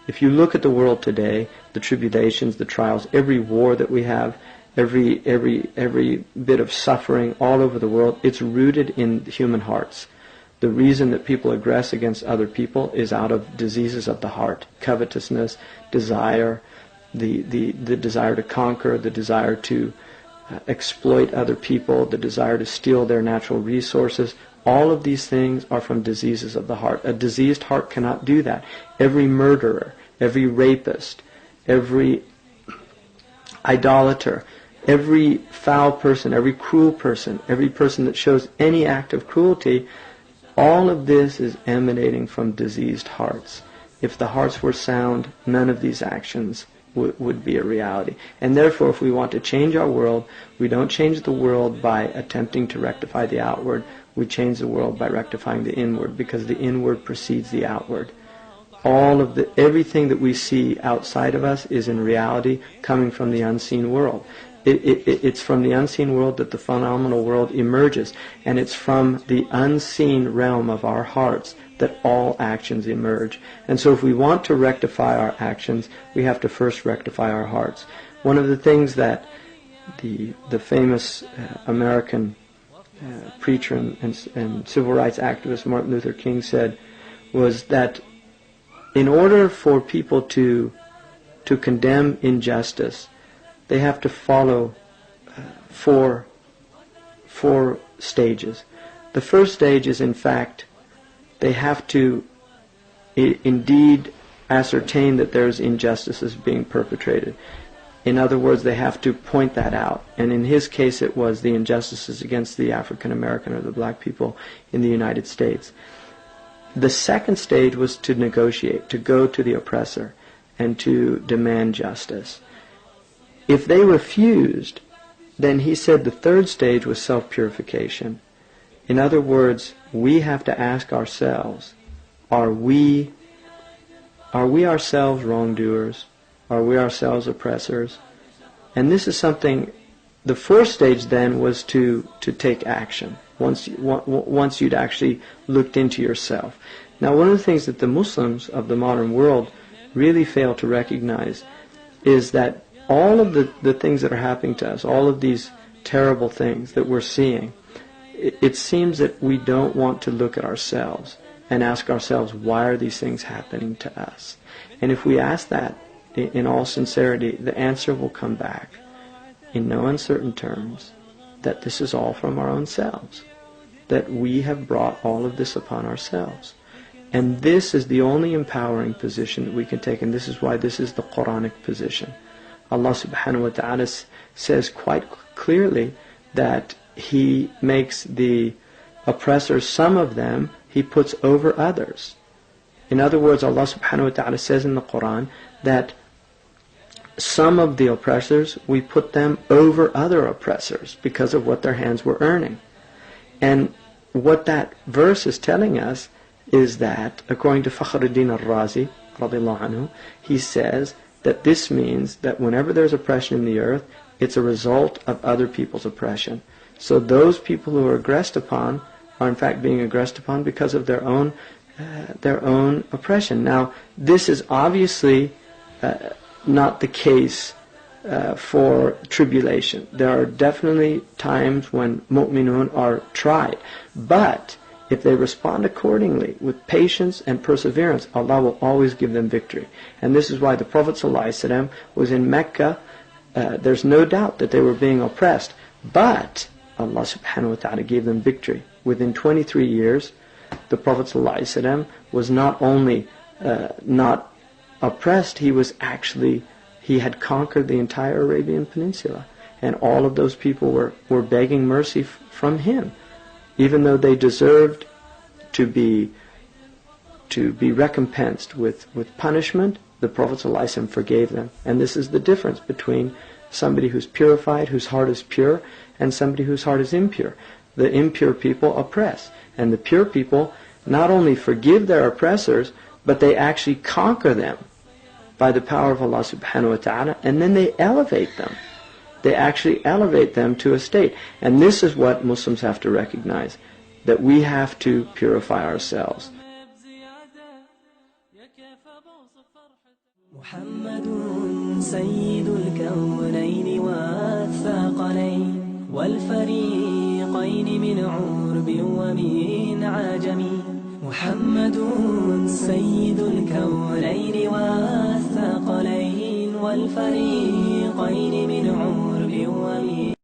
If you look at the world today, the tribulations, the trials, every war that we have, every bit of suffering all over the world, it's rooted in human hearts. The reason that people aggress against other people is out of diseases of the heart, covetousness, desire, the desire to conquer, the desire to exploit other people, the desire to steal their natural resources. All of these things are from diseases of the heart. A diseased heart cannot do that. Every murderer, every rapist, every idolater, every foul person, every cruel person, every person that shows any act of cruelty, all of this is emanating from diseased hearts. If the hearts were sound, none of these actions would be a reality. And therefore, if we want to change our world, we don't change the world by attempting to rectify the outward. We change the world by rectifying the inward, because the inward precedes the outward. Everything that we see outside of us is in reality coming from the unseen world. It's from the unseen world that the phenomenal world emerges, and it's from the unseen realm of our hearts that all actions emerge. And so if we want to rectify our actions, we have to first rectify our hearts. One of the things that the famous American preacher and civil rights activist Martin Luther King said was that in order for people to condemn injustice, they have to follow four stages. The first stage is, in fact, they have to indeed ascertain that there's injustices being perpetrated. In other words, they have to point that out. And in his case, it was the injustices against the African American or the black people in the United States. The second stage was to negotiate, to go to the oppressor and to demand justice. If they refused, then he said the third stage was self-purification. In other words, we have to ask ourselves, are we ourselves wrongdoers? Are we ourselves oppressors? And this is something, the fourth stage then was to take action, once you'd actually looked into yourself. Now, one of the things that the Muslims of the modern world really fail to recognize is that all of the things that are happening to us, all of these terrible things that we're seeing, it seems that we don't want to look at ourselves and ask ourselves, why are these things happening to us? And if we ask that in all sincerity, the answer will come back in no uncertain terms that this is all from our own selves, that we have brought all of this upon ourselves. And this is the only empowering position that we can take, and this is why this is the Quranic position. Allah subhanahu wa ta'ala says quite clearly that He makes the oppressors, some of them, He puts over others. In other words, Allah subhanahu wa ta'ala says in the Quran that some of the oppressors, we put them over other oppressors because of what their hands were earning. And what that verse is telling us is that, according to Fakhruddin al-Razi, radiallahu anhu, he says that this means that whenever there's oppression in the earth, it's a result of other people's oppression. So those people who are aggressed upon are in fact being aggressed upon because of their own oppression. Now, this is obviously not the case for tribulation. There are definitely times when mu'minun are tried. But if they respond accordingly with patience and perseverance, Allah will always give them victory. And this is why the Prophet ﷺ was in Mecca. There's no doubt that they were being oppressed. But Allah subhanahu wa ta'ala gave them victory. Within 23 years, the Prophet ﷺ was not only not oppressed, he had conquered the entire Arabian Peninsula. And all of those people were begging mercy from him. Even though they deserved to be recompensed with punishment, the Prophet ﷺ forgave them. And this is the difference between somebody who's purified, whose heart is pure, and somebody whose heart is impure. The impure people oppress, and the pure people not only forgive their oppressors, but they actually conquer them by the power of Allah subhanahu wa ta'ala, and then they elevate them. They actually elevate them to a state. And this is what Muslims have to recognize. that we have to purify ourselves. محمد سيد الكونين والثقلين والفريقين من عرب ومن عجم. محمد سيد الكونين والثقلين والفريقين من عرب ومن